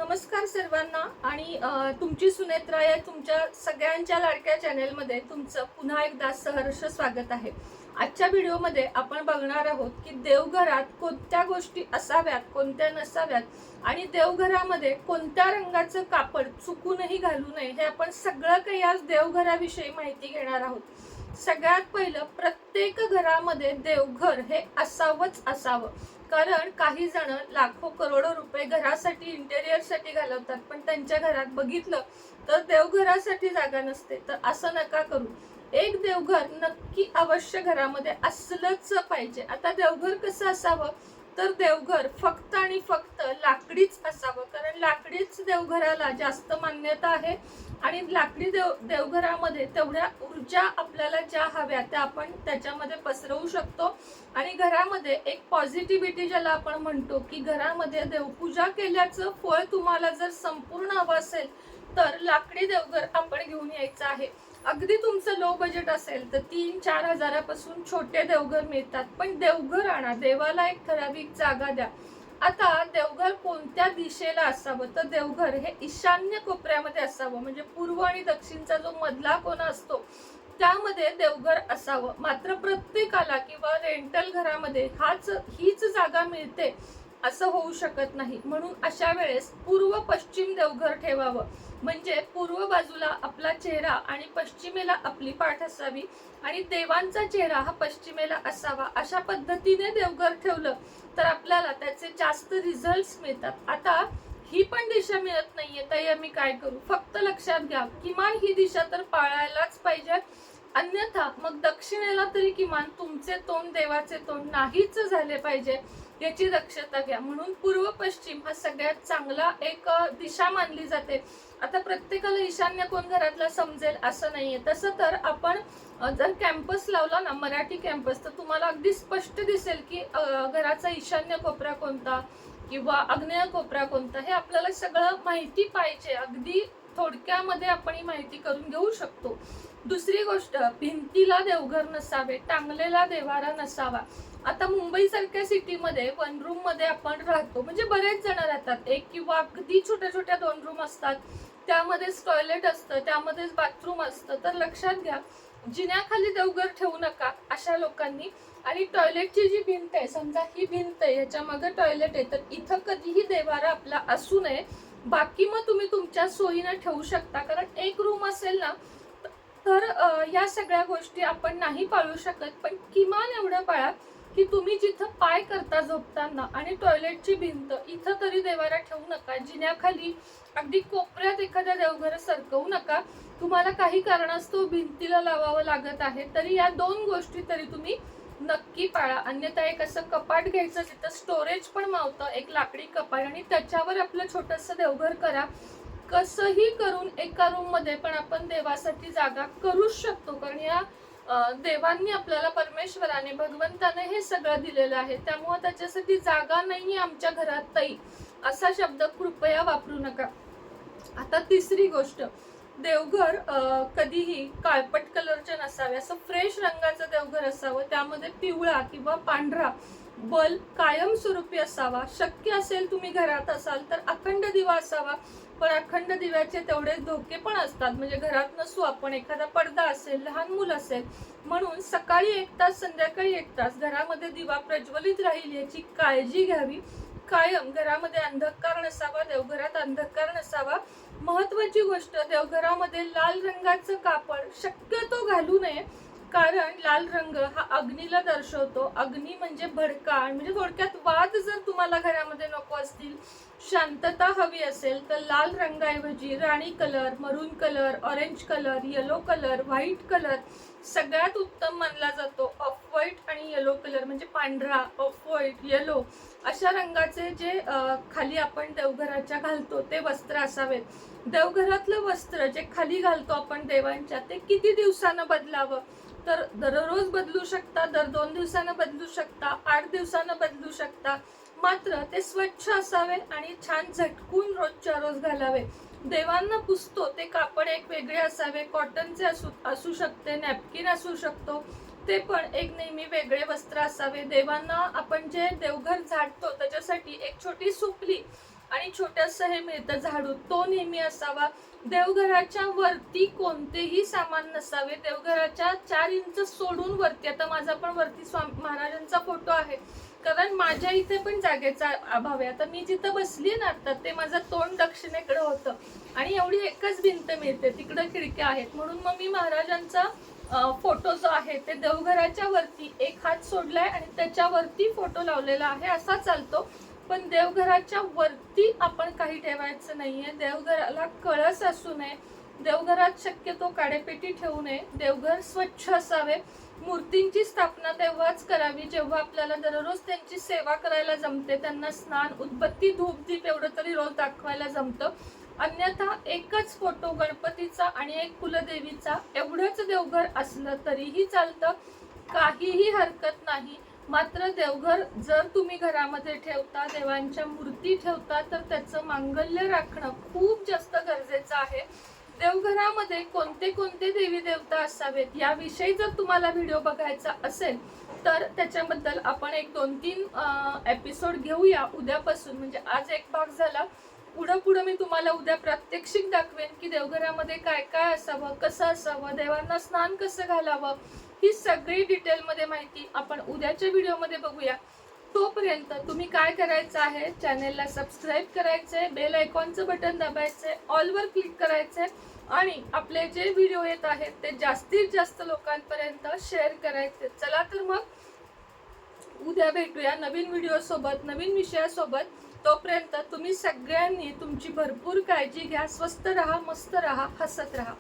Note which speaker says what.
Speaker 1: नमस्कार सर्वांना आणि तुमची सुनेत्रा या तुमच्या सगळ्यांच्या लाडक्या चॅनेलमध्ये तुमचं पुन्हा एकदा सहर्ष स्वागत आहे। आजच्या व्हिडिओमध्ये आपण बघणार आहोत की देवघरात कोणत्या गोष्टी असाव्यात, कोणत्या नसाव्यात आणि देवघरामध्ये कोणत्या रंगाचं कापड चुकूनही घालू नये, हे आपण सगळं काही आज देवघराविषयी माहिती घेणार आहोत। सगळ्यात पहिलं, प्रत्येक घरामध्ये देवघर हे असावंच असावं, कारण काही जण लाखो करोडो रुपये घरासाठी इंटेरियरसाठी घालवतात, पण त्यांच्या घरात बघितलं तर देवघरासाठी जागा नसते। तर असं नका करू, एक देवघर नक्की अवश्य घरामध्ये असलंच पाहिजे। आता देवघर कसं असावं, तर देवघर फक्त आणि फक्त लाकडीच असावं, कारण लाकडीच देवघराला जास्त मान्यता आहे आणि लाकडी देवघरामध्ये तेवढ्या ऊर्जा आपल्याला ज्या हव्या त्या आपण त्याच्यामध्ये पसरवू शकतो आणि घरामध्ये एक पॉझिटिव्हिटी ज्याला आपण म्हणतो की घरामध्ये देवपूजा केल्याचं फळ तुम्हाला जर संपूर्ण हवं असेल तर लाकडी देवघर आपण घेऊन यायचं आहे। अगदी तुमचं लो बजेट असेल तर 3-4 हजारापासून छोटे देवघर मिळतात, पण देवघर आणा, देवाला एक ठराविक जागा द्या। आता देवघर कोणत्या दिशेला असावं, तर देवघर हे ईशान्य कोपऱ्यामध्ये असावं, म्हणजे पूर्व आणि दक्षिणचा जो मधला कोना असतो त्यामध्ये देवघर असावं। मात्र प्रत्येकाला किंवा रेंटल घरामध्ये हीच जागा मिळते असं होऊ शकत नाही, म्हणून अशा वेळेस पूर्व पश्चिम देवघर ठेवावं, म्हणजे पूर्व बाजूला आपला चेहरा आणि पश्चिमेला आपली पाठ असावी आणि देवांचा चेहरा हा पश्चिमेला असावा। अशा पद्धतीने देवघर ठेवलं तर आपल्याला त्याचे जास्त रिझल्ट्स मिळतात। आता ही पण दिशा मिळत नाहीये तर आम्ही काय करू, फक्त लक्षात घ्या किमान ही दिशा तर पाळायलाच पाहिजे, अन्यथा मग दक्षिणेला तरी किमान तुमचे तोंड देवाचे तोंड नाहीच झाले पाहिजे याची दक्षता घ्या। म्हणून पूर्व पश्चिम हा सगळ्यात चांगला एक दिशा मानली जाते। आता प्रत्येकाला ईशान्य कोण घरातला समजेल असं नाहीये, तसं तर आपण जर कॅम्पस लावला ना, मराठी कॅम्पस, तर तुम्हाला अगदी स्पष्ट दिसेल की घराचा ईशान्य कोपरा कोणता किंवा आग्नेय कोपरा कोणता, हे आपल्याला सगळं माहिती पाहिजे। अगदी थोडक्यामध्ये आपण ही माहिती करून घेऊ शकतो। दुसरी गोष्ट, भिंतीला देवघर नसावे, टांगलेला देवारा नसावा। आता मुंबई सारख्या सिटीमध्ये 1 रूम मध्ये आपण राहतो, म्हणजे बरेच जण राहतात, एक किंवा अगदी छोट्या छोट्या 2 रूम असतात, त्यामध्येच टॉयलेट असतं, त्यामध्येच बाथरूम असतं। तर लक्षात घ्या, जिन्याखाली देवघर ठेवू नका अशा लोकांनी। आणि टॉयलेटची जी भिंत आहे, समजा ही भिंत आहे, ह्याच्या मागे टॉयलेट आहे, तर इथं कधीही देवारा आपला असू नये। बाकी मग तुम्ही तुमच्या सोयीने ठेवू शकता, कारण एक रूम असेल ना तर या सगळ्या गोष्टी आपण नाही पाळू शकत, पण किमान एवढं पाळा की तुम्ही जिथं पाय करता झोपताना आणि टॉयलेटची भिंत इथं तरी देवारा ठेवू नका, जिन्याखाली अगदी कोपऱ्यात एखाद्या देवघर सरकवू नका। तुम्हाला काही कारणास्तव भिंतीला लावावं लागत आहे तरी या 2 गोष्टी तरी तुम्ही नक्की पाळा, अन्यथा एक असं कपाट घ्यायचं जिथं स्टोरेज पण मावतं, एक लाकडी कपाट, आणि त्याच्यावर आपलं छोटंसं देवघर करा। कसंही करून एका रूम मध्ये पण आपण देवासाठी जागा करूच शकतो, कारण या देवांनी आपल्याला, परमेश्वराने, भगवंताने हे सगळं दिलेलं आहे, त्यामुळे त्याच्यासाठी जागा नाहीये आमच्या घरात ताई असा शब्द कृपया वापरू नका। आता तिसरी गोष्ट, देवघर कधीही काळपट कलरचे नसावे, असं फ्रेश रंगाचं देवघर असावं, त्यामध्ये पिवळा किंवा पांढरा बल्ब कायमस्वरूपी असावा। शक्य असेल तुम्ही घरात असाल तर अखंड दिवा असावा, पण अखंड दिव्याचे तेवढेच धोके पण असतात, म्हणजे घरात नसू आपण, एखादा पडदा असेल, लहान मूल असेल, म्हणून सकाळी 1 तास, संध्याकाळी 1 तास घरामध्ये दिवा प्रज्वलित राहील याची काळजी घ्यावी। कायम घरामध्ये अंधकार नसावा, देवघरात अंधकार नसावा। महत्वाची गोष्ट, देवघरामध्ये लाल रंगाचं कापड शक्यतो घालू नये, कारण लाल रंग हा अग्नीला दर्शवतो, अग्नी म्हणजे भडका, म्हणजे थोडक्यात वाद जर तुम्हाला घरामध्ये नको असतील, शांतता हवी असेल तर लाल रंगाऐवजी राणी कलर, मरून colour, orange colour, yellow colour, white colour सगळ्यात उत्तम मानला जातो। ऑफ व्हाईट आणि येलो कलर, म्हणजे पांढरा, ऑफ व्हाईट, येलो अशा रंगाचे जे खाली आपण देवघराच्या घालतो ते वस्त्र असावेत। देवघरातलं वस्त्र जे खाली घालतो आपण देवांच्या, ते किती दिवसानं बदलावं, तर दररोज बदलू शकता, दर 2 दिवसानं बदलू शकता, 8 दिवसानं बदलू शकता, मात्र ते स्वच्छ असावे आणि छान झटकून रोजच्या रोज घालावे। देवांना पुसतो ते कापड एक वेगळे असावे, कॉटनचे असू शकते, नॅपकिन असू शकतो, ते पण एक नेहमी वेगळे वस्त्र असावे। देवांना आपण जे देवघर झाडतो त्याच्यासाठी एक छोटी सुपली आणि छोटंसं हे मिळतं झाडू, तो नेहमी असावा. देवघराच्या वरती कोणतेही सामान नसावे. देवघराच्या 4 इंच सोडून वरती, आता माझा पण वरती स्वामी महाराजांचा फोटो आहे, कारण माझ्या इथे पण जागेचा अभाव आहे. आता मी जिथं बसली ना आता, ते माझं तोंड दक्षिणेकडे होतं आणि एवढी एकच भिंत मिळते, तिकडं खिडक्या आहेत, म्हणून मग मी महाराजांचा फोटो जो आहे ते देवघराच्या वरती एक हात सोडलाय आणि त्याच्यावरती फोटो लावलेला आहे, असा चालतो. पण देवघराच्या वरती आपण काही ठेवायचं नाहीये. देवघराला कळस असू नये, देवघरात शक्यतो काडेपेटी ठेवू नये, देवघर स्वच्छ असावे. मूर्तींची स्थापना तेव्हाच करावी जेव्हा आपल्याला दररोज त्यांची सेवा करायला जमते, त्यांना स्नान, उदबत्ती, धूप, दीप एवढं तरी रोज दाखवायला जमतं. अन्यथा एकच फोटो गणपतीचा आणि एक कुलदेवीचा एवढंच देवघर असलं तरीही चालतं, काहीही हरकत नाही. मात्र देवघर जर तुम्ही घरामध्ये ठेवता, देवांच्या मूर्ती ठेवता, तर त्याचं मांगल्य राखणं खूप जास्त गरजेचं आहे. देवघरामध्ये कोणते कोणते देवी देवता असावेत याविषयी जर तुम्हाला व्हिडिओ बघायचा असेल तर त्याच्याबद्दल आपण एक 2-3 एपिसोड घेऊया उद्यापासून. म्हणजे आज एक भाग झाला, पुढं मी तुम्हाला उद्या प्रात्यक्षिक दाखवेन की देवघरामध्ये काय काय असावं, कसं असावं, देवांना स्नान कसं घालावं, ही सगळी डिटेलमध्ये माहिती आपण उद्याच्या व्हिडिओमध्ये बघूया. तोपर्यंत तुम्ही काय करायचं आहे, चॅनेलला सबस्क्राईब करायचंय, बेल आयकॉनचं बटन दाबायचंय, ऑलवर क्लिक करायचंय आणि आपले जे व्हिडिओ येत आहेत ते जास्तीत जास्त लोकांपर्यंत शेअर करायचे. चला तर मग उद्या भेटूया नवीन व्हिडिओ सोबत, नवीन विषयासोबत. तोपर्यंत तुम्ही सगळ्यांनी तुमची भरपूर काळजी घ्या, स्वस्त राहा, मस्त राहा, हसत राहा.